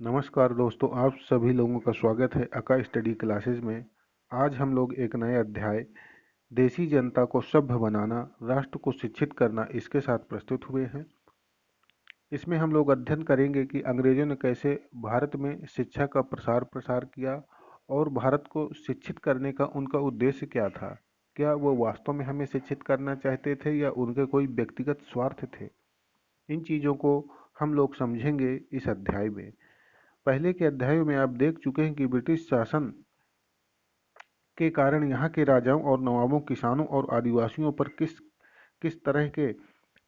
नमस्कार दोस्तों, आप सभी लोगों का स्वागत है अका स्टडी क्लासेस में। आज हम लोग एक नए अध्याय देसी जनता को सभ्य बनाना, राष्ट्र को शिक्षित करना इसके साथ प्रस्तुत हुए हैं। इसमें हम लोग अध्ययन करेंगे कि अंग्रेजों ने कैसे भारत में शिक्षा का प्रसार किया और भारत को शिक्षित करने का उनका उद्देश्य क्या था। क्या वो वास्तव में हमें शिक्षित करना चाहते थे या उनके कोई व्यक्तिगत स्वार्थ थे। इन चीज़ों को हम लोग समझेंगे इस अध्याय में। पहले के अध्यायों में आप देख चुके हैं कि ब्रिटिश शासन के कारण यहाँ के राजाओं और नवाबों, किसानों और आदिवासियों पर किस किस तरह के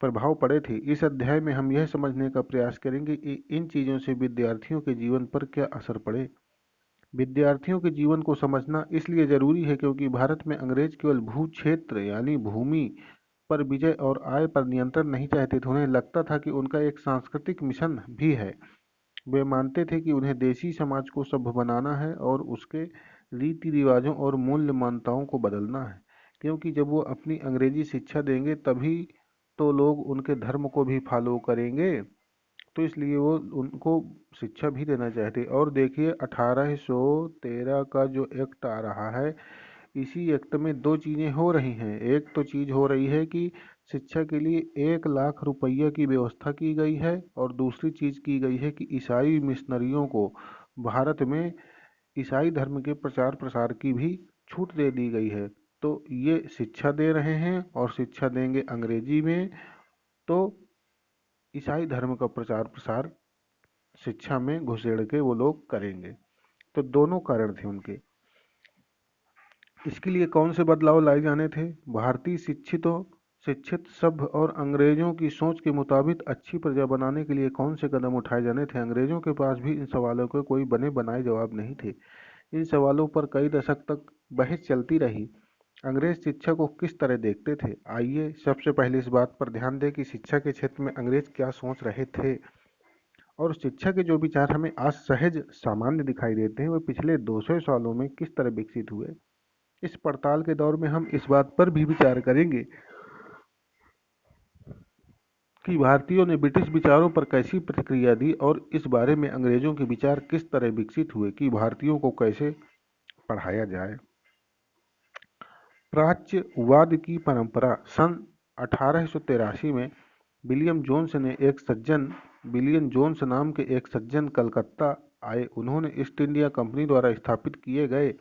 प्रभाव पड़े थे। इस अध्याय में हम यह समझने का प्रयास करेंगे कि इन चीज़ों से विद्यार्थियों के जीवन पर क्या असर पड़े। विद्यार्थियों के जीवन को समझना इसलिए जरूरी है क्योंकि भारत में अंग्रेज केवल भू क्षेत्र यानी भूमि पर विजय और आय पर नियंत्रण नहीं चाहते थे। उन्हें लगता था कि उनका एक सांस्कृतिक मिशन भी है। वे मानते थे कि उन्हें देसी समाज को सभ्य बनाना है और उसके रीति रिवाजों और मूल्य मान्यताओं को बदलना है, क्योंकि जब वो अपनी अंग्रेजी शिक्षा देंगे तभी तो लोग उनके धर्म को भी फॉलो करेंगे। तो इसलिए वो उनको शिक्षा भी देना चाहते। और देखिए 1813 का जो एक्ट आ रहा है, इसी एक्ट में दो चीज़ें हो रही हैं। एक तो चीज़ हो रही है कि शिक्षा के लिए 1 लाख रुपया की व्यवस्था की गई है और दूसरी चीज़ की गई है कि ईसाई मिशनरियों को भारत में ईसाई धर्म के प्रचार प्रसार की भी छूट दे दी गई है। तो ये शिक्षा दे रहे हैं और शिक्षा देंगे अंग्रेजी में, तो ईसाई धर्म का प्रचार प्रसार शिक्षा में घुसेड़ के वो लोग करेंगे। तो दोनों कारण थे उनके। इसके लिए कौन से बदलाव लाए जाने थे। भारतीय शिक्षित सभ्य और अंग्रेजों की सोच के मुताबिक अच्छी प्रजा बनाने के लिए कौन से कदम उठाए जाने थे। अंग्रेजों के पास भी इन सवालों के कोई बने बनाए जवाब नहीं थे। इन सवालों पर कई दशक तक बहस चलती रही। अंग्रेज शिक्षा को किस तरह देखते थे। आइए सबसे पहले इस बात पर ध्यान दें कि शिक्षा के क्षेत्र में अंग्रेज क्या सोच रहे थे और शिक्षा के जो विचार हमें आज सहज सामान्य दिखाई देते हैं वे पिछले 200 सालों में किस तरह विकसित हुए। इस पड़ताल के दौर में हम इस बात पर भी विचार करेंगे कि भारतीयों ने ब्रिटिश विचारों पर कैसी प्रतिक्रिया दी और इस बारे में अंग्रेजों के विचार किस तरह विकसित हुए कि भारतीयों को कैसे पढ़ाया जाए। प्राच्यवाद की परंपरा। सन 1883 में विलियम जोन्स नाम के एक सज्जन कलकत्ता आए। उन्होंने ईस्ट इंडिया कंपनी द्वारा स्थापित किए गए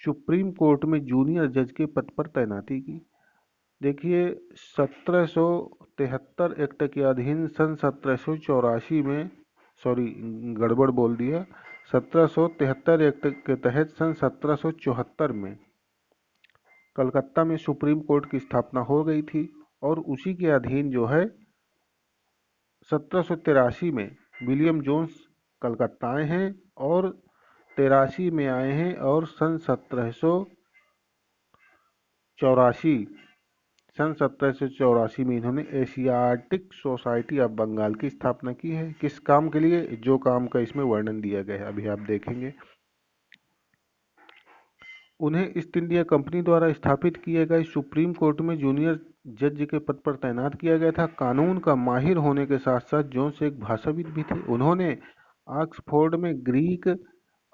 सुप्रीम कोर्ट में जूनियर जज के पद पर तैनाती की। देखिए 1773 एक्ट के अधीन सन 1784 में, सॉरी गड़बड़ बोल दिया, 1773 एक्ट के तहत सन 1774 में कलकत्ता में सुप्रीम कोर्ट की स्थापना हो गई थी और उसी के अधीन जो है 1783 में विलियम जोन्स कलकत्ता आए हैं और 83 में आए हैं और सन 1784 में इन्होंने एशियाटिक सोसाइटी ऑफ बंगाल की स्थापना की है। किस काम के लिए, जो काम का इसमें वर्णन दिया गया है अभी आप देखेंगे। उन्हें ईस्ट इंडिया कंपनी द्वारा स्थापित किए गए सुप्रीम कोर्ट में जूनियर जज के पद पर तैनात किया गया था। कानून का माहिर होने के साथ साथ जोन्स एक भाषाविद भी थे। उन्होंने ऑक्सफोर्ड में ग्रीक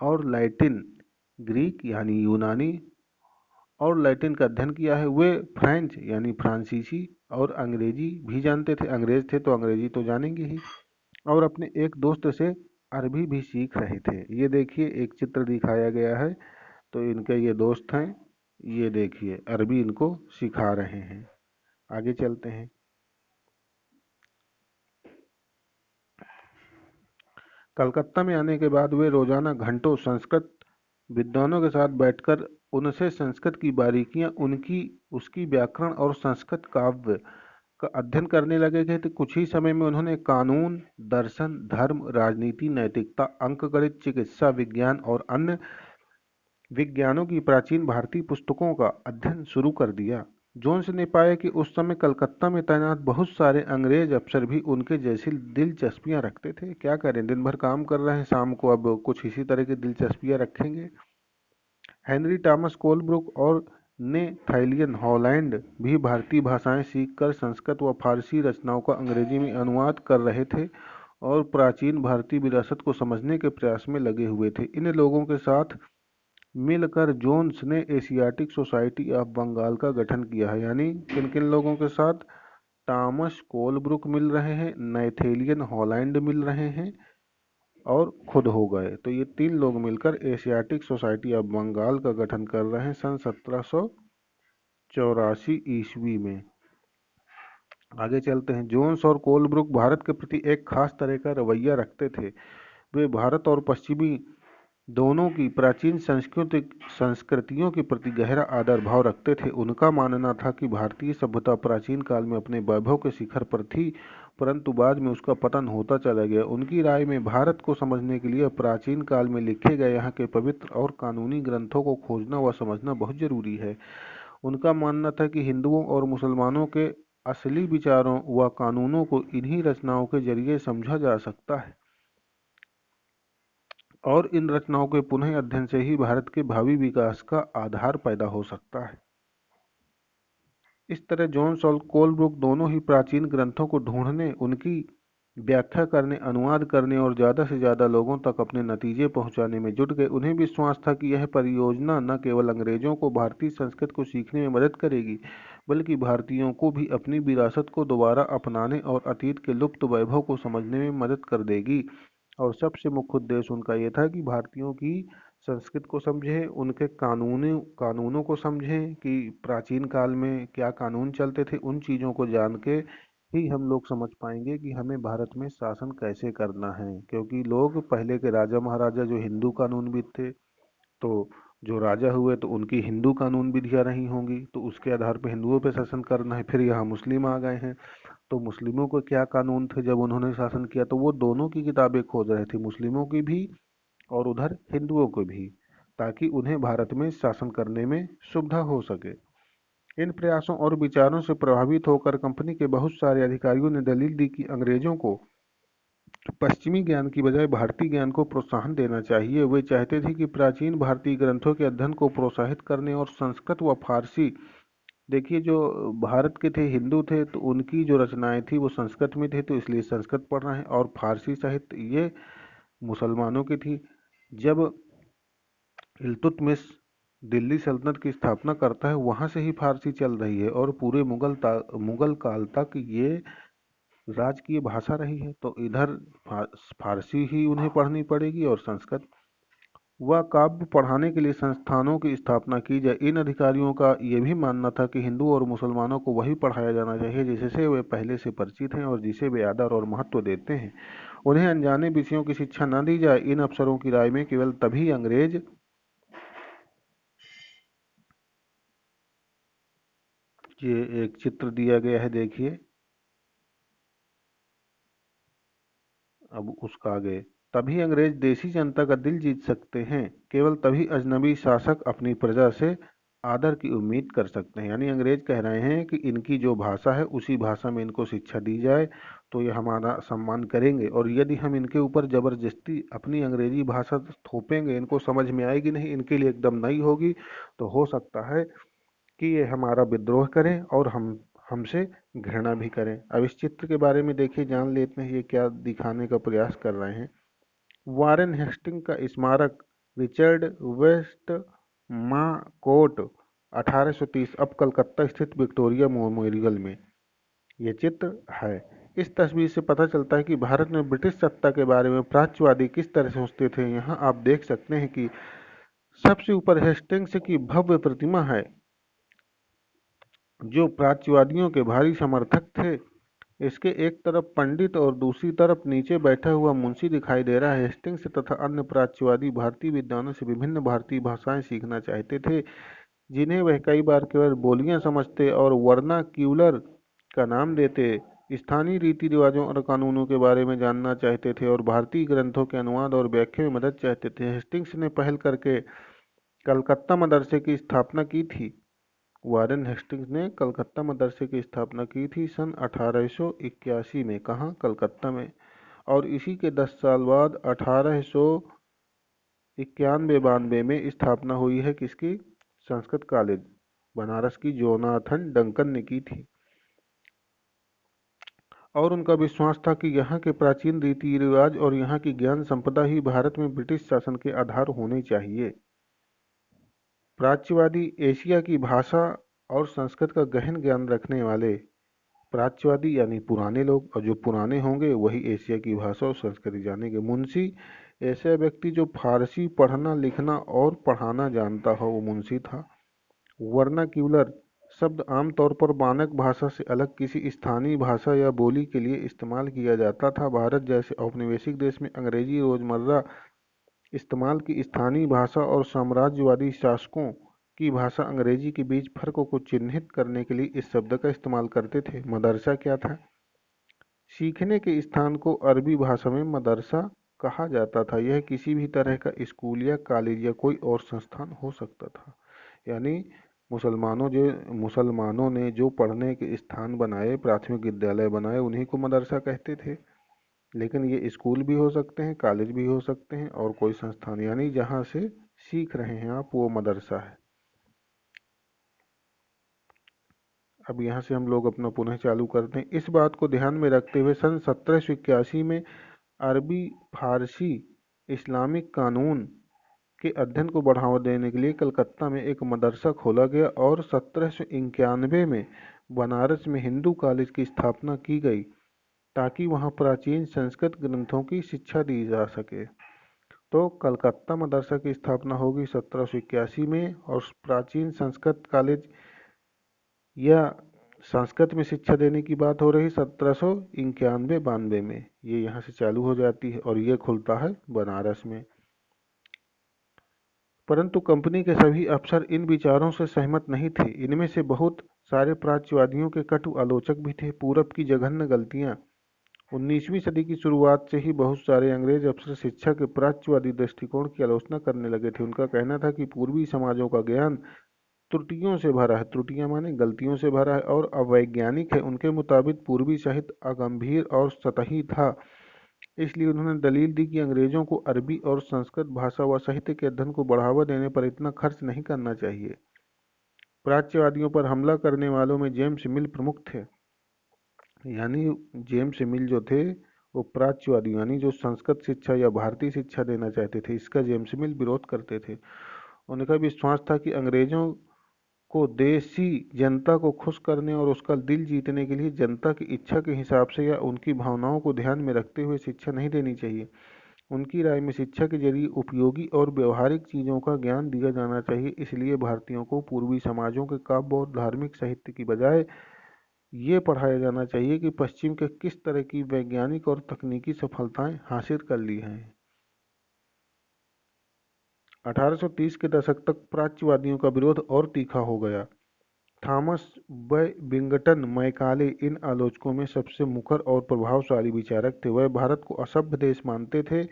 और लैटिन, ग्रीक यानी यूनानी और लैटिन का अध्ययन किया है। वे फ्रेंच यानी फ्रांसीसी और अंग्रेजी भी जानते थे। अंग्रेज थे तो अंग्रेजी तो जानेंगे ही। और अपने एक दोस्त से अरबी भी सीख रहे थे। ये देखिए एक चित्र दिखाया गया है, तो इनके ये दोस्त हैं। ये देखिए अरबी इनको सिखा रहे हैं। आगे चलते हैं। कलकत्ता में आने के बाद वे रोजाना घंटों संस्कृत विद्वानों के साथ बैठकर उनसे संस्कृत की बारीकियां, उसकी व्याकरण और संस्कृत काव्य का अध्ययन करने लगे थे। तो कुछ ही समय में उन्होंने कानून, दर्शन, धर्म, राजनीति, नैतिकता, अंकगणित, चिकित्सा विज्ञान और अन्य विज्ञानों की प्राचीन भारतीय पुस्तकों का अध्ययन शुरू कर दिया। जोन्स ने पाया कि उस समय कलकत्ता में तैनात बहुत सारे अंग्रेज अफसर भी उनके जैसी दिलचस्पियां रखते थे। क्या करें, दिन भर काम कर रहे हैं, शाम को अब कुछ इसी तरह की दिलचस्पियां रखेंगे। हेनरी टॉमस कोलब्रुक और नेथानियल हॉलैंड भी भारतीय भाषाएं सीखकर संस्कृत व फारसी रचनाओं का अंग्रेजी में अनुवाद कर रहे थे। और प्राचीन भारतीय विरासत को समझने के प्रयास में लगे हुए थे। इन लोगों के साथ मिलकर जोन्स ने एशियाटिक सोसाइटी ऑफ बंगाल का गठन किया है। यानी किन किन लोगों के साथ? टॉमस कोलब्रुक मिल रहे हैं, नैथेलियन हॉलैंड मिल रहे हैं और खुद हो गए। तो ये 3 लोग मिलकर एशियाटिक सोसाइटी ऑफ बंगाल का गठन कर रहे हैं सन 1784 ईस्वी में। आगे चलते हैं। जोन्स और कोलब्रुक भारत के प्रति एक खास तरह का रवैया रखते थे। वे भारत और पश्चिमी दोनों की प्राचीन संस्कृतियों के प्रति गहरा आदर भाव रखते थे। उनका मानना था कि भारतीय सभ्यता प्राचीन काल में अपने वैभव के शिखर पर थी, परंतु बाद में उसका पतन होता चला गया। उनकी राय में भारत को समझने के लिए प्राचीन काल में लिखे गए यहाँ के पवित्र और कानूनी ग्रंथों को खोजना व समझना बहुत जरूरी है। उनका मानना था कि हिंदुओं और मुसलमानों के असली विचारों व कानूनों को इन्हीं रचनाओं के जरिए समझा जा सकता है और इन रचनाओं के पुनः अध्ययन से ही भारत के भावी विकास का आधार पैदा हो सकता है। इस तरह जोन्स और कोलब्रुक दोनों ही प्राचीन ग्रंथों को ढूंढने, उनकी व्याख्या करने, अनुवाद करने और ज़्यादा से ज़्यादा लोगों तक अपने नतीजे पहुंचाने में जुट गए। उन्हें विश्वास था कि यह परियोजना न केवल अंग्रेजों को भारतीय संस्कृति को सीखने में मदद करेगी, बल्कि भारतीयों को भी अपनी विरासत को दोबारा अपनाने और अतीत के लुप्त वैभव को समझने में मदद कर देगी। और सबसे मुख्य उद्देश्य उनका ये था कि भारतीयों की संस्कृति को समझें, उनके कानूनों को समझें कि प्राचीन काल में क्या कानून चलते थे। उन चीज़ों को जान के ही हम लोग समझ पाएंगे कि हमें भारत में शासन कैसे करना है, क्योंकि लोग पहले के राजा महाराजा जो हिंदू कानूनविद थे, तो जो राजा हुए तो उनकी हिंदू कानून विधियाँ रही होंगी, तो उसके आधार पर हिंदुओं पे शासन करना है। फिर यहाँ मुस्लिम आ गए हैं, तो मुस्लिमों को क्या कानून थे जब उन्होंने शासन किया, तो वो दोनों की किताबें खोज रहे थे, मुस्लिमों की भी और उधर हिंदुओं को भी, ताकि उन्हें भारत में शासन करने में सुविधा हो सके। इन प्रयासों और विचारों से प्रभावित होकर कंपनी के बहुत सारे अधिकारियों ने दलील दी कि अंग्रेजों को पश्चिमी ज्ञान की बजाय भारतीय ज्ञान को प्रोत्साहन देना चाहिए। वे चाहते थे कि प्राचीन भारतीय ग्रंथों के अध्ययन को प्रोत्साहित करने और संस्कृत व फारसी, देखिए जो भारत के थे, हिंदू थे, तो उनकी जो रचनाएं थी वो संस्कृत में थे, तो इसलिए संस्कृत पढ़ना है। और फारसी साहित्य ये मुसलमानों की थी। जब इल्तुतमिश दिल्ली सल्तनत की स्थापना करता है, वहां से ही फारसी चल रही है और पूरे मुगल काल तक ये राजकीय भाषा रही है। तो इधर फारसी ही उन्हें पढ़नी पड़ेगी और संस्कृत। वह काव्य पढ़ाने के लिए संस्थानों की स्थापना की जाए। इन अधिकारियों का यह भी मानना था कि हिंदू और मुसलमानों को वही पढ़ाया जाना चाहिए जिससे वे पहले से परिचित हैं और जिसे वे आदर और महत्व देते हैं। उन्हें अनजाने विषयों की शिक्षा न दी जाए। इन अफसरों की राय में केवल तभी अंग्रेज, ये एक चित्र दिया गया है, देखिए अब उसका आगे, तभी अंग्रेज देसी जनता का दिल जीत सकते हैं। केवल तभी अजनबी शासक अपनी प्रजा से आदर की उम्मीद कर सकते हैं। यानी अंग्रेज कह रहे हैं कि इनकी जो भाषा है उसी भाषा में इनको शिक्षा दी जाए तो ये हमारा सम्मान करेंगे, और यदि हम इनके ऊपर जबरदस्ती अपनी अंग्रेजी भाषा थोपेंगे, इनको समझ में आएगी नहीं, इनके लिए एकदम नई होगी, तो हो सकता है कि ये हमारा विद्रोह करें और हमसे घृणा भी करें। अब इस चित्र के बारे में देखिए, जान लेते हैं ये क्या दिखाने का प्रयास कर रहे हैं। वारेन हेस्टिंग का स्मारक रिचर्ड वेस्ट कोर्ट 1830, अब कलकत्ता स्थित विक्टोरिया मेमोरियल में ये चित्र है। इस तस्वीर से पता चलता है कि भारत में ब्रिटिश सत्ता के बारे में प्राच्यवादी किस तरह सोचते थे। यहाँ आप देख सकते हैं कि सबसे ऊपर हेस्टिंग्स की भव्य प्रतिमा है, जो प्राच्यवादियों के भारी समर्थक थे। इसके एक तरफ पंडित और दूसरी तरफ नीचे बैठा हुआ मुंशी दिखाई दे रहा है। हेस्टिंग्स तथा अन्य प्राच्यवादी भारतीय विद्वानों से विभिन्न भारतीय भाषाएं सीखना चाहते थे, जिन्हें वह कई बार केवल बोलियां समझते और वर्नाक्यूलर का नाम देते। स्थानीय रीति रिवाजों और कानूनों के बारे में जानना चाहते थे और भारतीय ग्रंथों के अनुवाद और व्याख्या में मदद चाहते थे। हेस्टिंग्स ने पहल करके कलकत्ता मदरसे की स्थापना की थी। वारेन हेस्टिंग्स ने कलकत्ता मदरसे की स्थापना की थी सन 1881 में। कहाँ? कलकत्ता में। और इसी के 10 साल बाद 1891-92 में स्थापना हुई है किसकी? संस्कृत कॉलेज बनारस की जोनाथन डंकन ने की थी। और उनका विश्वास था कि यहाँ के प्राचीन रीति रिवाज और यहाँ की ज्ञान संपदा ही भारत में ब्रिटिश शासन के आधार होने चाहिए। प्राच्यवादी एशिया की भाषा और संस्कृत का गहन ज्ञान रखने वाले प्राच्यवादी यानी पुराने लोग, और जो पुराने होंगे वही एशिया की भाषा और संस्कृति जानेंगे। मुंशी ऐसा व्यक्ति जो फारसी पढ़ना लिखना और पढ़ाना जानता हो, वो मुंशी था। वर्नाक्यूलर शब्द आमतौर पर मानक भाषा से अलग किसी स्थानीय भाषा या बोली के लिए इस्तेमाल किया जाता था। भारत जैसे औपनिवेशिक देश में अंग्रेजी रोजमर्रा इस्तेमाल की स्थानीय भाषा और साम्राज्यवादी शासकों की भाषा अंग्रेजी के बीच फर्क को चिन्हित करने के लिए इस शब्द का इस्तेमाल करते थे। मदरसा क्या था? सीखने के स्थान को अरबी भाषा में मदरसा कहा जाता था। यह किसी भी तरह का स्कूल या कॉलेज या कोई और संस्थान हो सकता था। यानी मुसलमानों ने जो पढ़ने के स्थान बनाए, प्राथमिक विद्यालय बनाए, उन्हीं को मदरसा कहते थे। लेकिन ये स्कूल भी हो सकते हैं, कॉलेज भी हो सकते हैं, और कोई संस्थान, यानी जहाँ से सीख रहे हैं आप, वो मदरसा है। अब यहाँ से हम लोग अपना पुनः चालू करते हैं। इस बात को ध्यान में रखते हुए सन 1781 में अरबी, फारसी, इस्लामिक कानून के अध्ययन को बढ़ावा देने के लिए कलकत्ता में एक मदरसा खोला गया और 1791 में बनारस में हिंदू कॉलेज की स्थापना की गई ताकि वहां प्राचीन संस्कृत ग्रंथों की शिक्षा दी जा सके। तो कलकत्ता मदरसा की स्थापना होगी 1781 में, और प्राचीन संस्कृत कॉलेज या संस्कृत में शिक्षा देने की बात हो रही 1791-92 में। ये यहाँ से चालू हो जाती है और ये खुलता है बनारस में। परंतु कंपनी के सभी अफसर इन विचारों से सहमत नहीं थे। इनमें से बहुत सारे प्राच्यवादियों के कटु आलोचक भी थे। पूरब की जघन्य गलतियां। 19वीं सदी की शुरुआत से ही बहुत सारे अंग्रेज अफसर शिक्षा के प्राच्यवादी दृष्टिकोण की आलोचना करने लगे थे। उनका कहना था कि पूर्वी समाजों का ज्ञान त्रुटियों से भरा है, त्रुटियां माने गलतियों से भरा है, और अवैज्ञानिक है। उनके मुताबिक पूर्वी साहित्य अगंभीर और सतही था। इसलिए उन्होंने दलील दी कि अंग्रेजों को अरबी और संस्कृत भाषा व साहित्य के अध्ययन को बढ़ावा देने पर इतना खर्च नहीं करना चाहिए। प्राच्यवादियों पर हमला करने वालों में जेम्स मिल प्रमुख थे। यानी जेम्स मिल जो थे वो प्राच्यवादी, यानी जो संस्कृत शिक्षा या भारतीय शिक्षा देना चाहते थे, इसका जेम्स मिल विरोध करते थे। उनका विश्वास था कि अंग्रेजों को देसी जनता को खुश करने और उसका दिल जीतने के लिए जनता की इच्छा के हिसाब से या उनकी भावनाओं को ध्यान में रखते हुए शिक्षा नहीं देनी चाहिए। उनकी राय में शिक्षा के जरिए उपयोगी और व्यवहारिक चीज़ों का ज्ञान दिया जाना चाहिए। इसलिए भारतीयों को पूर्वी समाजों के काव्य और धार्मिक साहित्य की बजाय ये पढ़ाया जाना चाहिए कि पश्चिम के किस तरह की वैज्ञानिक और तकनीकी सफलताएं हासिल कर ली हैं। 1830 के दशक तक प्राच्यवादियों का विरोध और तीखा हो गया। थॉमस बैबिंगटन मैकाले इन आलोचकों में सबसे मुखर और प्रभावशाली विचारक थे। वह भारत को असभ्य देश मानते थे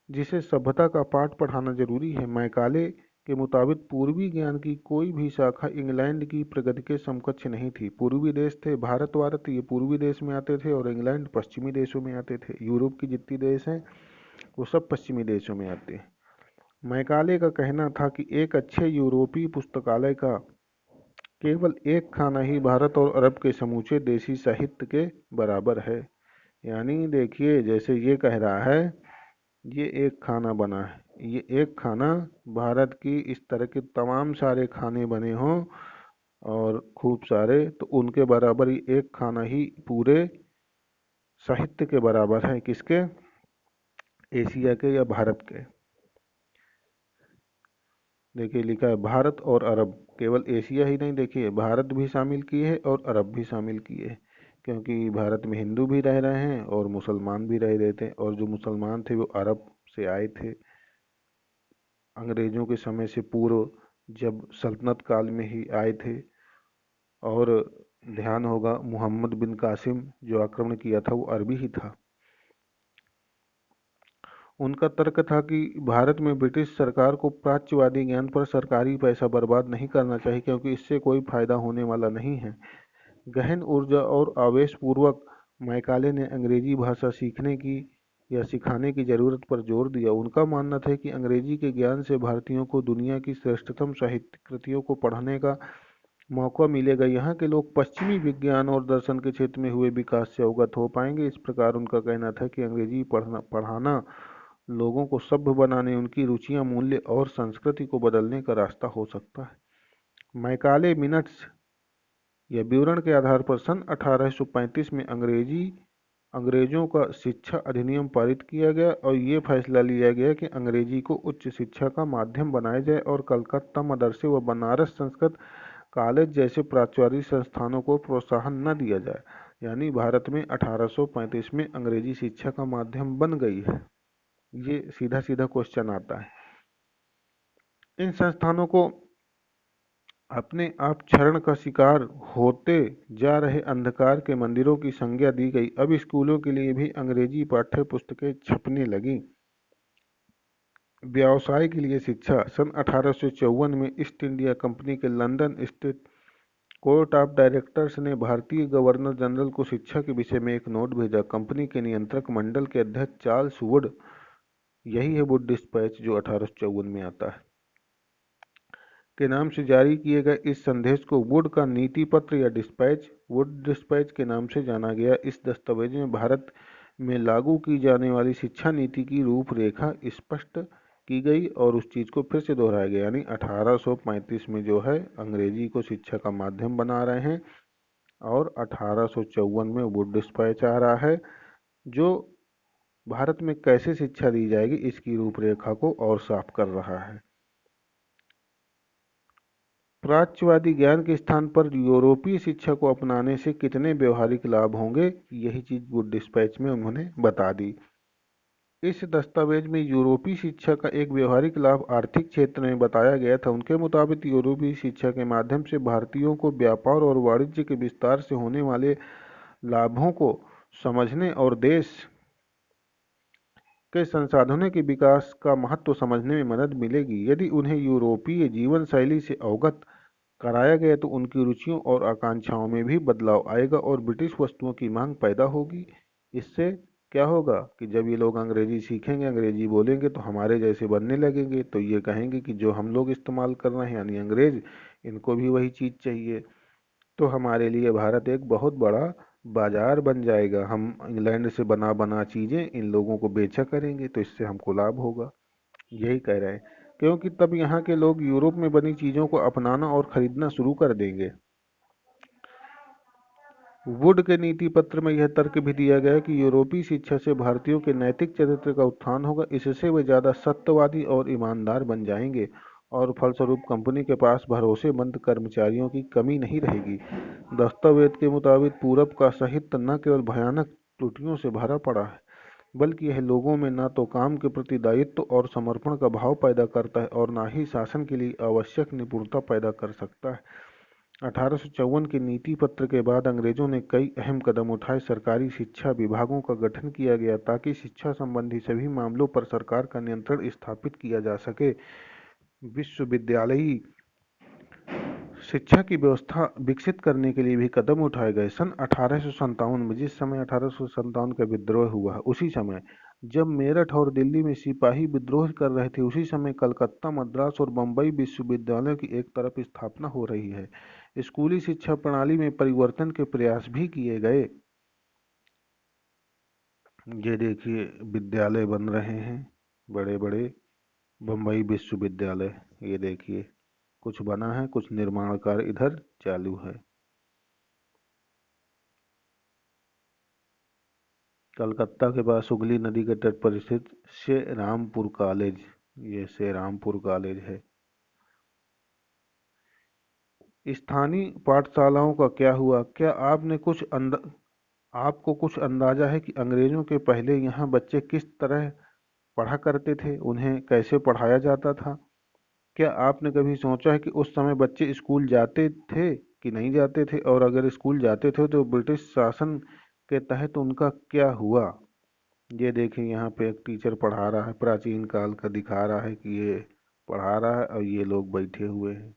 जिसे सभ्यता का पाठ पढ़ाना जरूरी है। मैकाले के मुताबिक पूर्वी ज्ञान की कोई भी शाखा इंग्लैंड की प्रगति के समकक्ष नहीं थी। पूर्वी देश थे भारत ये पूर्वी देश में आते थे, और इंग्लैंड पश्चिमी देशों में आते थे। यूरोप की जितनी देश हैं वो सब पश्चिमी देशों में आते हैं। मैकाले का कहना था कि एक अच्छे यूरोपीय पुस्तकालय का केवल एक खाना ही भारत और अरब के समूचे देसी साहित्य के बराबर है। यानी देखिए, जैसे ये कह रहा है, ये एक खाना बना है, ये एक खाना भारत की इस तरह के तमाम सारे खाने बने हों और खूब सारे, तो उनके बराबर ही एक खाना ही पूरे साहित्य के बराबर है। किसके? एशिया के या भारत के। देखिए लिखा है भारत और अरब, केवल एशिया ही नहीं, देखिए भारत भी शामिल किए है और अरब भी शामिल किए है, क्योंकि भारत में हिंदू भी रह रहे हैं और मुसलमान भी रह रहे थे, और जो मुसलमान थे वो अरब से आए थे अंग्रेजों के समय से पूर्व, जब सल्तनत काल में ही आए थे। और ध्यान होगा मोहम्मद बिन कासिम जो आक्रमण किया था वो अरबी ही था। उनका तर्क था कि भारत में ब्रिटिश सरकार को प्राच्यवादी ज्ञान पर सरकारी पैसा बर्बाद नहीं करना चाहिए, क्योंकि इससे कोई फायदा होने वाला नहीं है। गहन ऊर्जा और आवेशपूर्वक मैकाले ने अंग्रेजी भाषा सीखने की या सिखाने की जरूरत पर जोर दिया। उनका मानना था कि अंग्रेजी के ज्ञान से भारतीयों को दुनिया की श्रेष्ठतम साहित्यिक कृतियों को पढ़ने का मौका मिलेगा। यहाँ के लोग पश्चिमी विज्ञान और दर्शन के क्षेत्र में हुए विकास से अवगत हो पाएंगे। इस प्रकार उनका कहना था कि अंग्रेजी पढ़ाना लोगों को सभ्य बनाने, उनकी रुचियां, मूल्य और संस्कृति को बदलने का रास्ता हो सकता है। मैकाले मिनट्स या विवरण के आधार पर सन 1835 में अंग्रेजों का शिक्षा अधिनियम पारित किया गया और ये फैसला लिया गया कि अंग्रेजी को उच्च शिक्षा का माध्यम बनाया जाए और कलकत्ता मदरसे व बनारस संस्कृत कॉलेज जैसे प्राचार्य संस्थानों को प्रोत्साहन न दिया जाए। यानी भारत में 1835 में अंग्रेजी शिक्षा का माध्यम बन गई है। ये सीधा सीधा क्वेश्चन आता है। इन संस्थानों को अपने आप क्षरण का शिकार होते जा रहे अंधकार के मंदिरों की संज्ञा दी गई। अब स्कूलों के लिए भी अंग्रेजी पाठ्य पुस्तकें छपने लगी। व्यवसाय के लिए शिक्षा। सन 1854 में ईस्ट इंडिया कंपनी के लंदन स्थित कोर्ट ऑफ डायरेक्टर्स ने भारतीय गवर्नर जनरल को शिक्षा के विषय में एक नोट भेजा। कंपनी के नियंत्रक मंडल के अध्यक्ष चार्ल्स वुड, यही है वुड डिस्पैच जो 1854 में आता है, के नाम से जारी किए गए इस संदेश को वुड का नीति पत्र या डिस्पैच, वुड डिस्पैच के नाम से जाना गया। इस दस्तावेज में भारत में लागू की जाने वाली शिक्षा नीति की रूपरेखा स्पष्ट की गई और उस चीज़ को फिर से दोहराया गया। यानी 1835 में जो है अंग्रेजी को शिक्षा का माध्यम बना रहे हैं और 1854 में वुड डिस्पैच आ रहा है जो भारत में कैसे शिक्षा दी जाएगी इसकी रूपरेखा को और साफ कर रहा है। प्राच्यवादी ज्ञान के स्थान पर यूरोपीय शिक्षा को अपनाने से कितने व्यवहारिक लाभ होंगे, यही चीज वुड डिस्पैच में उन्होंने बता दी। इस दस्तावेज में यूरोपीय शिक्षा का एक व्यवहारिक लाभ आर्थिक क्षेत्र में बताया गया था। उनके मुताबिक यूरोपीय शिक्षा के माध्यम से भारतीयों को व्यापार और वाणिज्य के विस्तार से होने वाले लाभों को समझने और देश के संसाधनों के विकास का महत्व समझने में मदद मिलेगी। यदि उन्हें यूरोपीय जीवन शैली से अवगत कराया गया तो उनकी रुचियों और आकांक्षाओं में भी बदलाव आएगा और ब्रिटिश वस्तुओं की मांग पैदा होगी। इससे क्या होगा कि जब ये लोग अंग्रेजी सीखेंगे, अंग्रेजी बोलेंगे तो हमारे जैसे बनने लगेंगे, तो ये कहेंगे कि जो हम लोग इस्तेमाल कर रहे हैं यानी अंग्रेज, इनको भी वही चीज़ चाहिए। तो हमारे लिए भारत एक बहुत बड़ा बाजार बन जाएगा। हम इंग्लैंड से बना बना चीज़ें इन लोगों को बेचा करेंगे तो इससे हमको लाभ होगा, यही कह रहे हैं। क्योंकि तब यहाँ के लोग यूरोप में बनी चीज़ों को अपनाना और खरीदना शुरू कर देंगे। वुड के नीति पत्र में यह तर्क भी दिया गया कि यूरोपीय शिक्षा से भारतीयों के नैतिक चरित्र का उत्थान होगा। इससे वे ज़्यादा सत्यवादी और ईमानदार बन जाएंगे और फलस्वरूप कंपनी के पास भरोसेमंद कर्मचारियों की कमी नहीं रहेगी। दस्तावेज के मुताबिक पूरब का साहित्य न केवल भयानक त्रुटियों से भरा पड़ा है, बल्कि यह लोगों में न तो काम के प्रति दायित्व और समर्पण का भाव पैदा करता है और न ही शासन के लिए आवश्यक निपुणता पैदा कर सकता है। 1854 के नीति पत्र के बाद अंग्रेजों ने कई अहम कदम उठाए। सरकारी शिक्षा विभागों का गठन किया गया ताकि शिक्षा संबंधी सभी मामलों पर सरकार का नियंत्रण स्थापित किया जा सके। विश्वविद्यालयी शिक्षा की व्यवस्था विकसित करने के लिए भी कदम उठाए गए। सन 1857 में, जिस समय 1857 का विद्रोह हुआ, उसी समय जब मेरठ और दिल्ली में सिपाही विद्रोह कर रहे थे, उसी समय कलकत्ता, मद्रास और बम्बई विश्वविद्यालयों की एक तरफ स्थापना हो रही है। स्कूली शिक्षा प्रणाली में परिवर्तन के प्रयास भी किए गए। ये देखिए विद्यालय बन रहे हैं बड़े बड़े, बम्बई विश्वविद्यालय, ये देखिए कुछ बना है, कुछ निर्माण कार्य इधर चालू है। कलकत्ता के पास हुगली नदी के तट पर स्थित श्री रामपुर कॉलेज, ये श्री रामपुर कॉलेज है। स्थानीय पाठशालाओं का क्या हुआ? क्या आपको कुछ अंदाजा है कि अंग्रेजों के पहले यहाँ बच्चे किस तरह पढ़ा करते थे, उन्हें कैसे पढ़ाया जाता था? क्या आपने कभी सोचा है कि उस समय बच्चे स्कूल जाते थे कि नहीं जाते थे, और अगर स्कूल जाते थे तो ब्रिटिश शासन के तहत उनका क्या हुआ? ये देखिए यहाँ पे एक टीचर पढ़ा रहा है, प्राचीन काल का दिखा रहा है कि ये पढ़ा रहा है और ये लोग बैठे हुए हैं।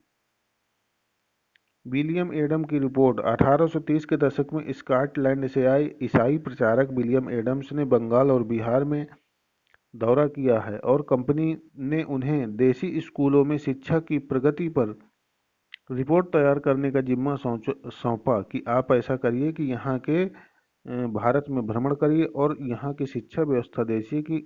विलियम एडम की रिपोर्ट। 1830 के दशक में स्कॉटलैंड से आए ईसाई प्रचारक विलियम एडम्स ने बंगाल और बिहार में दौरा किया है और कंपनी ने उन्हें देसी स्कूलों में शिक्षा की प्रगति पर रिपोर्ट तैयार करने का जिम्मा सौंपा कि आप ऐसा करिए कि यहाँ के भारत में भ्रमण करिए और यहाँ की शिक्षा व्यवस्था देखिए कि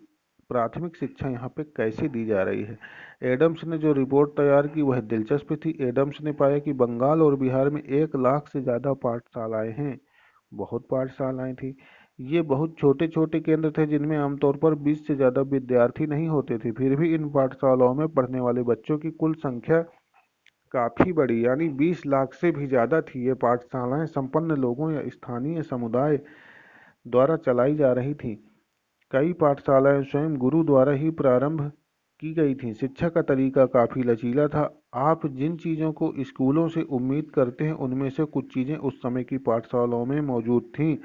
प्राथमिक शिक्षा यहाँ पे कैसे दी जा रही है। एडम्स ने जो रिपोर्ट तैयार की वह दिलचस्प थी। एडम्स ने पाया कि बंगाल और बिहार में 1 लाख से ज़्यादा पाठशालाएं हैं। बहुत पाठशालाएं थी। ये बहुत छोटे छोटे केंद्र थे जिनमें आमतौर पर 20 से ज़्यादा विद्यार्थी नहीं होते थे। फिर भी इन पाठशालाओं में पढ़ने वाले बच्चों की कुल संख्या काफी बड़ी यानी 20 लाख से भी ज्यादा थी। ये पाठशालाएं संपन्न लोगों या स्थानीय समुदाय द्वारा चलाई जा रही थीं। कई पाठशालाएं स्वयं गुरु द्वारा ही प्रारंभ की गई थीं। शिक्षा का तरीका काफी लचीला था। आप जिन चीजों को स्कूलों से उम्मीद करते हैं उनमें से कुछ चीजें उस समय की पाठशालाओं में मौजूद थीं।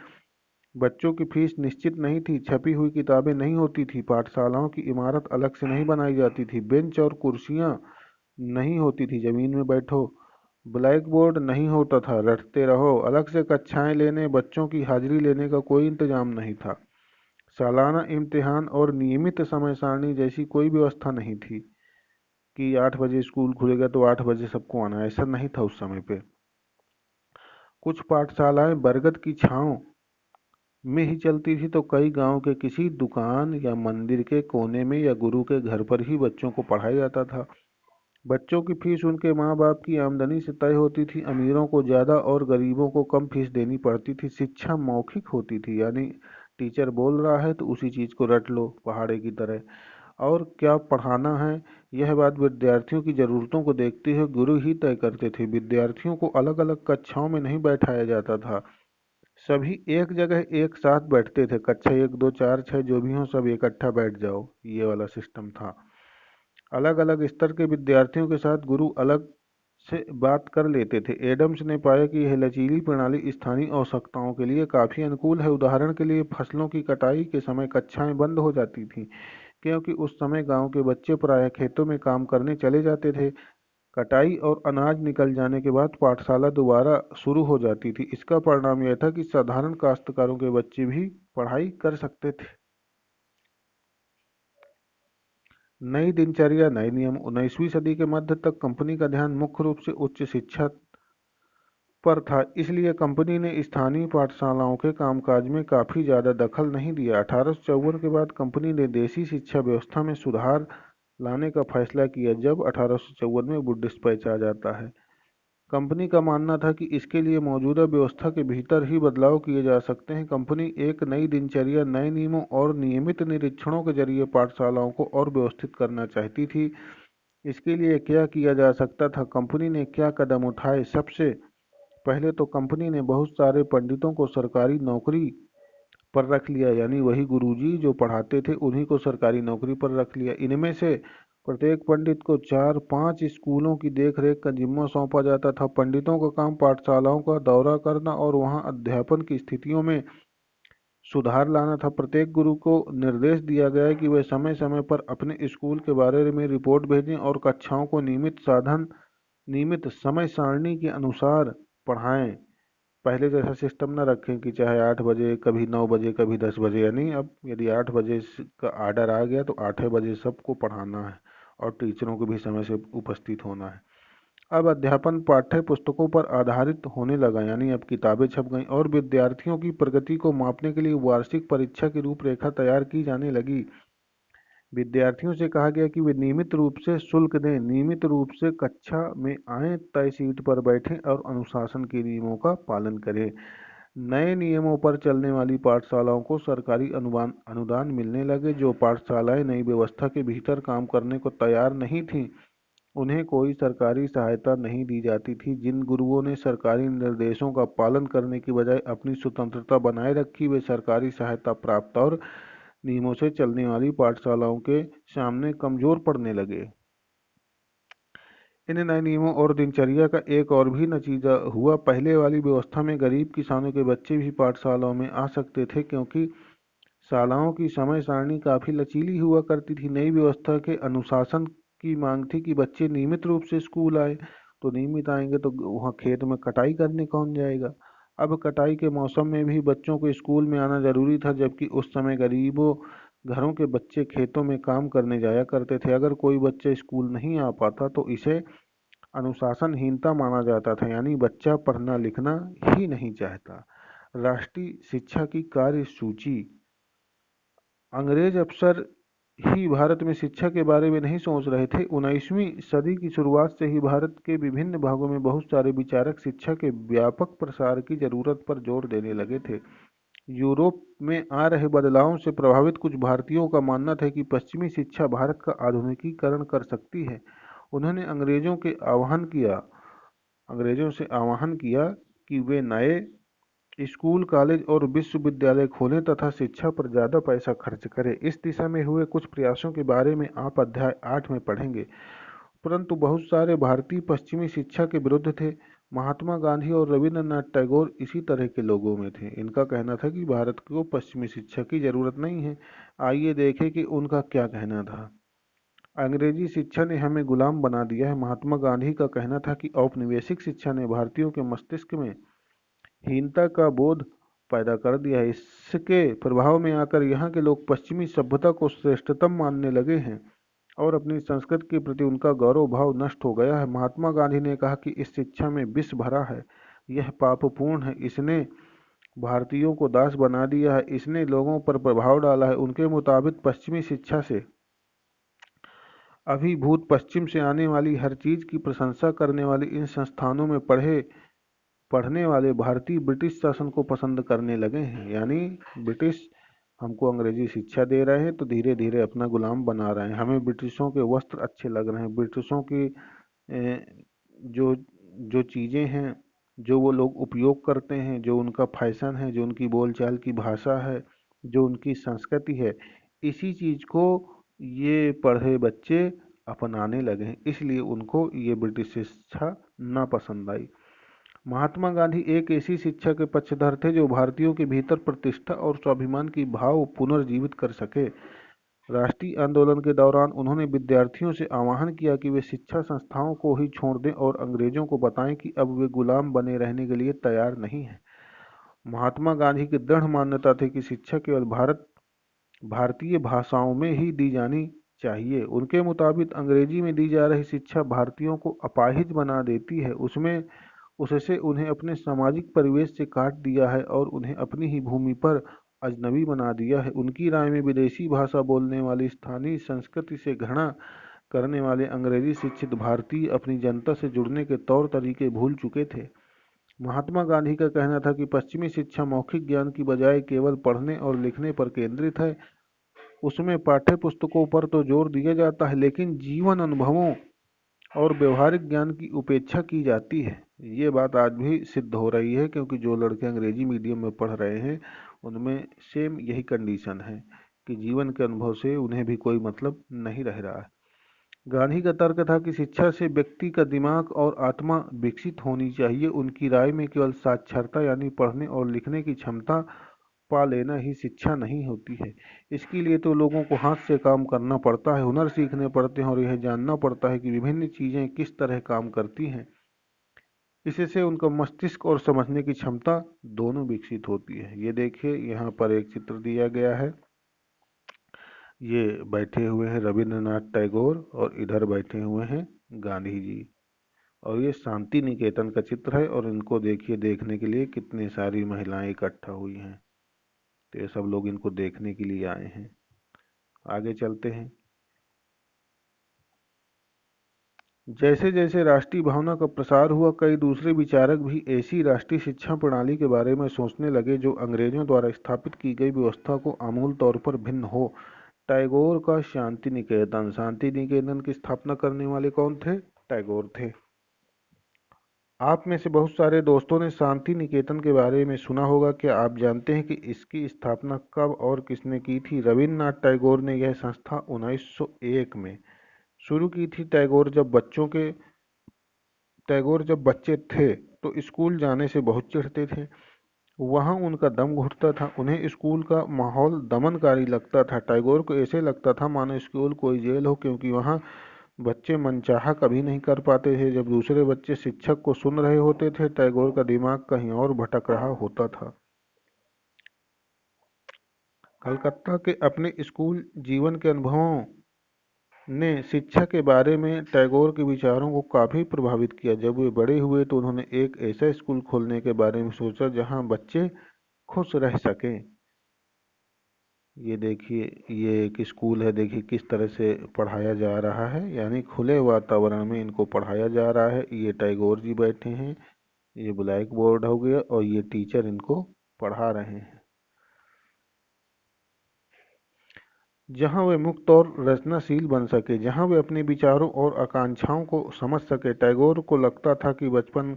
बच्चों की फीस निश्चित नहीं थी। छपी हुई किताबें नहीं होती थी। पाठशालाओं की इमारत अलग से नहीं बनाई जाती थी। बेंच और कुर्सियां नहीं होती थी, जमीन में बैठो। ब्लैक बोर्ड नहीं होता था, रटते रहो। अलग से कक्षाएं लेने, बच्चों की हाजिरी लेने का कोई इंतजाम नहीं था। सालाना इम्तिहान और नियमित समय सारणी जैसी कोई व्यवस्था नहीं थी कि 8 बजे स्कूल खुलेगा तो 8 बजे सबको आना है। ऐसा नहीं था उस समय पे। कुछ पाठशालाएं बरगद की छांव में ही चलती थी तो कई गांव के किसी दुकान या मंदिर के कोने में या गुरु के घर पर ही बच्चों को पढ़ाया जाता था। बच्चों की फीस उनके माँ बाप की आमदनी से तय होती थी। अमीरों को ज़्यादा और गरीबों को कम फीस देनी पड़ती थी। शिक्षा मौखिक होती थी यानी टीचर बोल रहा है तो उसी चीज़ को रट लो पहाड़े की तरह। और क्या पढ़ाना है यह बात विद्यार्थियों की ज़रूरतों को देखते हुए गुरु ही तय करते थे। विद्यार्थियों को अलग अलग कक्षाओं में नहीं बैठाया जाता था। सभी एक जगह एक साथ बैठते थे। कक्षा 1 2 4 6 जो भी हो सब इकट्ठा बैठ जाओ, ये वाला सिस्टम था। अलग अलग स्तर के विद्यार्थियों के साथ गुरु अलग से बात कर लेते थे। एडम्स ने पाया कि यह लचीली प्रणाली स्थानीय आवश्यकताओं के लिए काफी अनुकूल है। उदाहरण के लिए फसलों की कटाई के समय कक्षाएं बंद हो जाती थीं क्योंकि उस समय गांव के बच्चे प्रायः खेतों में काम करने चले जाते थे। कटाई और अनाज निकल जाने के बाद पाठशाला दोबारा शुरू हो जाती थी। इसका परिणाम यह था कि साधारण काश्तकारों के बच्चे भी पढ़ाई कर सकते थे। नई दिनचर्या, नए नियम। 19वीं सदी के मध्य तक कंपनी का ध्यान मुख्य रूप से उच्च शिक्षा पर था। इसलिए कंपनी ने स्थानीय पाठशालाओं के कामकाज में काफी ज्यादा दखल नहीं दिया। 1854 के बाद कंपनी ने देसी शिक्षा व्यवस्था में सुधार लाने का फैसला किया। जब 1854 में वुड डिस्पैच आ जाता है। कंपनी का मानना था कि इसके लिए मौजूदा व्यवस्था के भीतर ही बदलाव किए जा सकते हैं। कंपनी एक नई दिनचर्या, नए नियमों और नियमित निरीक्षणों के जरिए पाठशालाओं को और व्यवस्थित करना चाहती थी। इसके लिए क्या किया जा सकता था? कंपनी ने क्या कदम उठाए? सबसे पहले तो कंपनी ने बहुत सारे पंडितों को सरकारी नौकरी पर रख लिया यानी वही गुरुजी जो पढ़ाते थे उन्हीं को सरकारी नौकरी पर रख लिया। इनमें से प्रत्येक पंडित को 4 5 स्कूलों की देखरेख का जिम्मा सौंपा जाता था। पंडितों का काम पाठशालाओं का दौरा करना और वहां अध्यापन की स्थितियों में सुधार लाना था। प्रत्येक गुरु को निर्देश दिया गया कि वे समय समय पर अपने स्कूल के बारे में रिपोर्ट भेजें और कक्षाओं को नियमित समय सारणी के अनुसार पढ़ाएं। पहले जैसा सिस्टम न रखें कि चाहे 8 बजे, कभी 9 बजे, कभी 10 बजे। यानी अब यदि 8 बजे का आर्डर आ गया तो 8 बजे सबको पढ़ाना है और टीचरों को भी समय से उपस्थित होना है। अब अध्यापन पाठ्य पुस्तकों पर आधारित होने लगा यानी अब किताबें छप गईं और विद्यार्थियों की प्रगति को मापने के लिए वार्षिक परीक्षा की रूपरेखा तैयार की जाने लगी। विद्यार्थियों से कहा गया कि वे नियमित रूप से शुल्क दें, नियमित रूप से कक्षा में आएं, तय सीट पर बैठें और अनुशासन के नियमों का पालन करें। नए नियमों पर चलने वाली पाठशालाओं को सरकारी अनुदान मिलने लगे। जो पाठशालाएं नई व्यवस्था के भीतर काम करने को तैयार नहीं थीं उन्हें कोई सरकारी सहायता नहीं दी जाती थी। जिन गुरुओं ने सरकारी निर्देशों का पालन करने की बजाय अपनी स्वतंत्रता बनाए रखी वे सरकारी सहायता प्राप्त और नियमों से चलने वाली पाठशालाओं के सामने कमजोर पड़ने लगे। इन नए नियमों और दिनचर्या का एक और भी नतीजा हुआ। पहले वाली व्यवस्था में गरीब किसानों के बच्चे भी पाठशालाओं में आ सकते थे क्योंकि शालाओं की समय सारणी काफी लचीली हुआ करती थी। नई व्यवस्था के अनुशासन की मांग थी कि बच्चे नियमित रूप से स्कूल आए। तो नियमित आएंगे तो वहाँ खेत में कटाई करने कौन जाएगा? अब कटाई के मौसम में भी बच्चों को स्कूल में आना जरूरी था जबकि उस समय गरीबों घरों के बच्चे खेतों में काम करने जाया करते थे। अगर कोई बच्चा स्कूल नहीं आ पाता तो इसे अनुशासनहीनता माना जाता था, यानी बच्चा पढ़ना लिखना ही नहीं चाहता। राष्ट्रीय शिक्षा की कार्य सूची। अंग्रेज अफसर ही भारत में शिक्षा के बारे में नहीं सोच रहे थे। 19वीं सदी की शुरुआत से ही भारत के विभिन्न भागों में बहुत सारे विचारक शिक्षा के व्यापक प्रसार की जरूरत पर जोर देने लगे थे। यूरोप में आ रहे बदलावों से प्रभावित कुछ भारतीयों का मानना था कि पश्चिमी शिक्षा भारत का आधुनिकीकरण कर सकती है। उन्होंने अंग्रेजों से आह्वान किया कि वे नए स्कूल, कॉलेज और विश्वविद्यालय खोलें तथा शिक्षा पर ज़्यादा पैसा खर्च करें। इस दिशा में हुए कुछ प्रयासों के बारे में आप अध्याय 8 में पढ़ेंगे। परंतु बहुत सारे भारतीय पश्चिमी शिक्षा के विरुद्ध थे। महात्मा गांधी और रविन्द्रनाथ टैगोर इसी तरह के लोगों में थे। इनका कहना था कि भारत को पश्चिमी शिक्षा की जरूरत नहीं है। आइए देखें कि उनका क्या कहना था। अंग्रेजी शिक्षा ने हमें गुलाम बना दिया है। महात्मा गांधी का कहना था कि औपनिवेशिक शिक्षा ने भारतीयों के मस्तिष्क में हीनता का बोध पैदा कर दिया है। इसके प्रभाव में आकर यहाँ के लोग पश्चिमी सभ्यता को श्रेष्ठतम मानने लगे हैं और अपनी संस्कृति के प्रति उनका गौरव भाव नष्ट हो गया है। महात्मा गांधी ने कहा कि इस शिक्षा में विष भरा है, यह पापपूर्ण है, इसने भारतीयों को दास बना दिया है, इसने लोगों पर प्रभाव डाला है। उनके मुताबिक पश्चिमी शिक्षा से अभिभूत पश्चिम से आने वाली हर चीज की प्रशंसा करने वाली इन संस्थानों में पढ़ने वाले भारतीय ब्रिटिश शासन को पसंद करने लगे हैं। यानी ब्रिटिश हमको अंग्रेजी शिक्षा दे रहे हैं तो धीरे धीरे अपना गुलाम बना रहे हैं। हमें ब्रिटिशों के वस्त्र अच्छे लग रहे हैं, ब्रिटिशों की जो जो चीज़ें हैं, जो वो लोग उपयोग करते हैं, जो उनका फैशन है, जो उनकी बोलचाल की भाषा है, जो उनकी संस्कृति है, इसी चीज़ को ये पढ़े बच्चे अपनाने लगे हैं। इसलिए उनको ये ब्रिटिश शिक्षा ना पसंद आई। महात्मा गांधी एक ऐसी शिक्षा के पक्षधर थे जो भारतीयों के भीतर प्रतिष्ठा और स्वाभिमान की भाव पुनर्जीवित कर सके। राष्ट्रीय आंदोलन के दौरान उन्होंने विद्यार्थियों से आह्वान किया कि वे शिक्षा संस्थाओं को ही छोड़ दें और अंग्रेजों को बताएं कि अब वे गुलाम बने रहने के लिए तैयार नहीं हैं। महात्मा गांधी की दृढ़ मान्यता थी कि शिक्षा केवल भारतीय भाषाओं में ही दी जानी चाहिए। उनके मुताबिक अंग्रेजी में दी जा रही शिक्षा भारतीयों को अपाहिज बना देती है, उससे उन्हें अपने सामाजिक परिवेश से काट दिया है और उन्हें अपनी ही भूमि पर अजनबी बना दिया है। उनकी राय में विदेशी भाषा बोलने वाली स्थानीय संस्कृति से घृणा करने वाले अंग्रेजी शिक्षित भारतीय अपनी जनता से जुड़ने के तौर तरीके भूल चुके थे। महात्मा गांधी का कहना था कि पश्चिमी शिक्षा मौखिक ज्ञान की बजाय केवल पढ़ने और लिखने पर केंद्रित है। उसमें पाठ्य पुस्तकों पर तो जोर दिया जाता है, लेकिन जीवन अनुभवों और व्यवहारिक ज्ञान की उपेक्षा की जाती है। ये बात आज भी सिद्ध हो रही है, क्योंकि जो लड़के अंग्रेजी मीडियम में पढ़ रहे हैं उनमें सेम यही कंडीशन है कि जीवन के अनुभव से उन्हें भी कोई मतलब नहीं रह रहा है। गांधी का तर्क था कि शिक्षा से व्यक्ति का दिमाग और आत्मा विकसित होनी चाहिए। उनकी राय में केवल साक्षरता यानी पढ़ने और लिखने की क्षमता पा लेना ही शिक्षा नहीं होती है। इसके लिए तो लोगों को हाथ से काम करना पड़ता है, हुनर सीखने पड़ते हैं और यह जानना पड़ता है कि विभिन्न चीज़ें किस तरह काम करती हैं। इससे उनका मस्तिष्क और समझने की क्षमता दोनों विकसित होती है। ये देखिए, यहाँ पर एक चित्र दिया गया है। ये बैठे हुए हैं रविन्द्रनाथ टैगोर और इधर बैठे हुए हैं गांधी जी, और ये शांति निकेतन का चित्र है। और इनको देखिए, देखने के लिए कितनी सारी महिलाएं इकट्ठा हुई हैं। तो ये सब लोग इनको देखने के लिए आए हैं। आगे चलते हैं। जैसे जैसे राष्ट्रीय भावना का प्रसार हुआ, कई दूसरे विचारक भी ऐसी राष्ट्रीय शिक्षा प्रणाली के बारे में सोचने लगे जो अंग्रेजों द्वारा स्थापित की गई व्यवस्था को आमूल तौर पर भिन्न हो। टैगोर का शांति निकेतन की स्थापना करने वाले कौन थे? टैगोर थे। आप में से बहुत सारे दोस्तों ने शांति निकेतन के बारे में सुना होगा। क्या आप जानते हैं कि इसकी स्थापना कब और किसने की थी? रविन्द्रनाथ टैगोर ने यह संस्था 1901 में शुरू की थी। टैगोर जब बच्चे थे तो स्कूल जाने से बहुत चिढ़ते थे। वहाँ उनका दम घुटता था। उन्हें स्कूल का माहौल दमनकारी लगता था। टैगोर को ऐसे लगता था मानो स्कूल कोई जेल हो, क्योंकि वहाँ बच्चे मनचाहा कभी नहीं कर पाते थे। जब दूसरे बच्चे शिक्षक को सुन रहे होते थे, टैगोर का दिमाग कहीं और भटक रहा होता था। कलकत्ता के अपने स्कूल जीवन के अनुभवों ने शिक्षा के बारे में टैगोर के विचारों को काफ़ी प्रभावित किया। जब वे बड़े हुए तो उन्होंने एक ऐसा स्कूल खोलने के बारे में सोचा जहां बच्चे खुश रह सकें। ये देखिए, ये एक स्कूल है, देखिए किस तरह से पढ़ाया जा रहा है, यानी खुले वातावरण में इनको पढ़ाया जा रहा है। ये टैगोर जी बैठे हैं, ये ब्लैक बोर्ड हो गया और ये टीचर इनको पढ़ा रहे हैं। जहां वे मुक्त और रचनाशील बन सके, जहां वे अपने विचारों और आकांक्षाओं को समझ सके। टैगोर को लगता था कि बचपन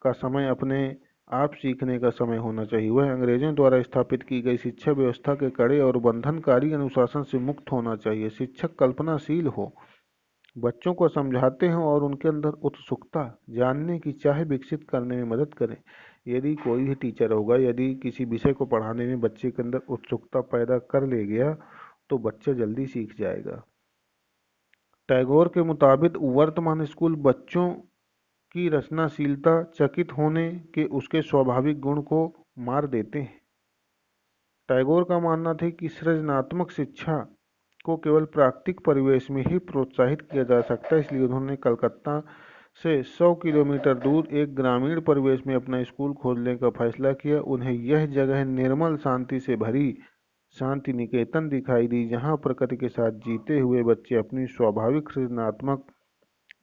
का समय अपने आप सीखने का समय होना चाहिए। वह अंग्रेजों द्वारा स्थापित की गई शिक्षा व्यवस्था के कड़े और बंधनकारी अनुशासन से मुक्त होना चाहिए। शिक्षक कल्पनाशील हो, बच्चों को समझाते हों और उनके अंदर उत्सुकता, जानने की चाह विकसित करने में मदद करें। यदि कोई भी टीचर होगा, यदि किसी विषय को पढ़ाने में बच्चे के अंदर उत्सुकता पैदा कर ले गया तो बच्चा जल्दी सीख जाएगा। टैगोर के मुताबिक वर्तमान स्कूल बच्चों की रचनाशीलता, चकित होने के उसके स्वाभाविक गुण को मार देते हैं। टैगोर का मानना था कि सृजनात्मक शिक्षा को केवल प्राकृतिक परिवेश में ही प्रोत्साहित किया जा सकता है। इसलिए उन्होंने कलकत्ता से 100 किलोमीटर दूर एक ग्रामीण परिवेश में अपना स्कूल खोलने का फैसला किया। उन्हें यह जगह निर्मल शांति से भरी शांति निकेतन दिखाई दी, जहाँ प्रकृति के साथ जीते हुए बच्चे अपनी स्वाभाविक सृजनात्मक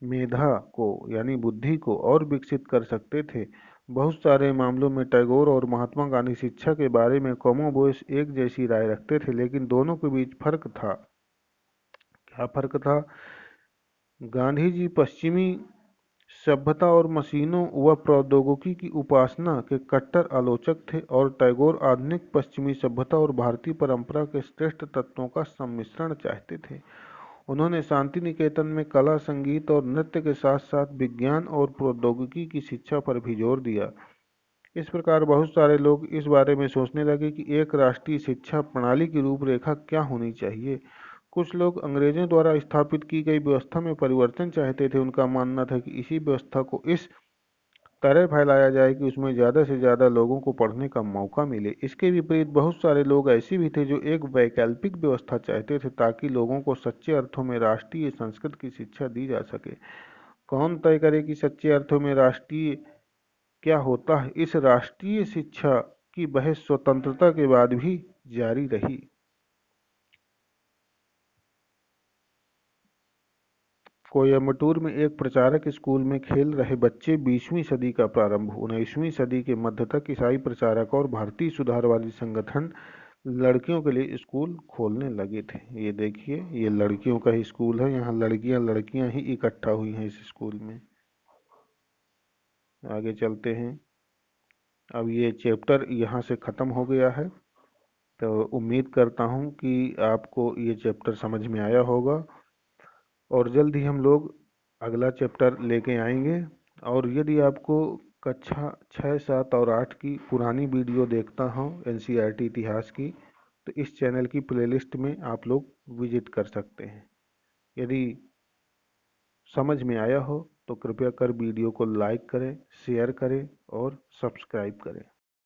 मेधा को, यानी बुद्धि को और विकसित कर सकते थे। बहुत सारे मामलों में टैगोर और महात्मा गांधी शिक्षा के बारे में कमोबेश एक जैसी राय रखते थे, लेकिन दोनों के बीच फर्क था। क्या फर्क था? गांधी जी पश्चिमी सभ्यता और मशीनों व प्रौद्योगिकी की उपासना के कट्टर आलोचक थे और टैगोर आधुनिक पश्चिमी सभ्यता और भारतीय परंपरा के श्रेष्ठ तत्वों का सम्मिश्रण चाहते थे। उन्होंने शांति निकेतन में कला, संगीत और नृत्य के साथ साथ विज्ञान और प्रौद्योगिकी की शिक्षा पर भी जोर दिया। इस प्रकार बहुत सारे लोग इस बारे में सोचने लगे कि एक राष्ट्रीय शिक्षा प्रणाली की रूपरेखा क्या होनी चाहिए। कुछ लोग अंग्रेजों द्वारा स्थापित की गई व्यवस्था में परिवर्तन चाहते थे। उनका मानना था कि इसी व्यवस्था को इस तरह फैलाया जाए कि उसमें ज़्यादा से ज़्यादा लोगों को पढ़ने का मौका मिले। इसके विपरीत बहुत सारे लोग ऐसे भी थे जो एक वैकल्पिक व्यवस्था चाहते थे, ताकि लोगों को सच्चे अर्थों में राष्ट्रीय संस्कृत की शिक्षा दी जा सके। कौन तय करे कि सच्चे अर्थों में राष्ट्रीय क्या होता है? इस राष्ट्रीय शिक्षा की बहस स्वतंत्रता के बाद भी जारी रही। कोयम्बटूर में एक प्रचारक स्कूल में खेल रहे बच्चे 20वीं सदी का प्रारंभ, 19वीं सदी के मध्य तक ईसाई प्रचारक और भारतीय सुधारवादी संगठन लड़कियों के लिए स्कूल खोलने लगे थे। ये देखिए, ये लड़कियों का ही स्कूल है, यहाँ लड़कियां लड़कियां ही इकट्ठा हुई हैं इस स्कूल में। आगे चलते हैं। अब ये चैप्टर यहाँ से ख़त्म हो गया है, तो उम्मीद करता हूँ कि आपको ये चैप्टर समझ में आया होगा और जल्द ही हम लोग अगला चैप्टर लेके आएंगे। और यदि आपको कक्षा 6, 7 और 8 की पुरानी वीडियो देखता हो एनसीईआरटी इतिहास की, तो इस चैनल की प्लेलिस्ट में आप लोग विजिट कर सकते हैं। यदि समझ में आया हो तो कृपया कर वीडियो को लाइक करें, शेयर करें और सब्सक्राइब करें।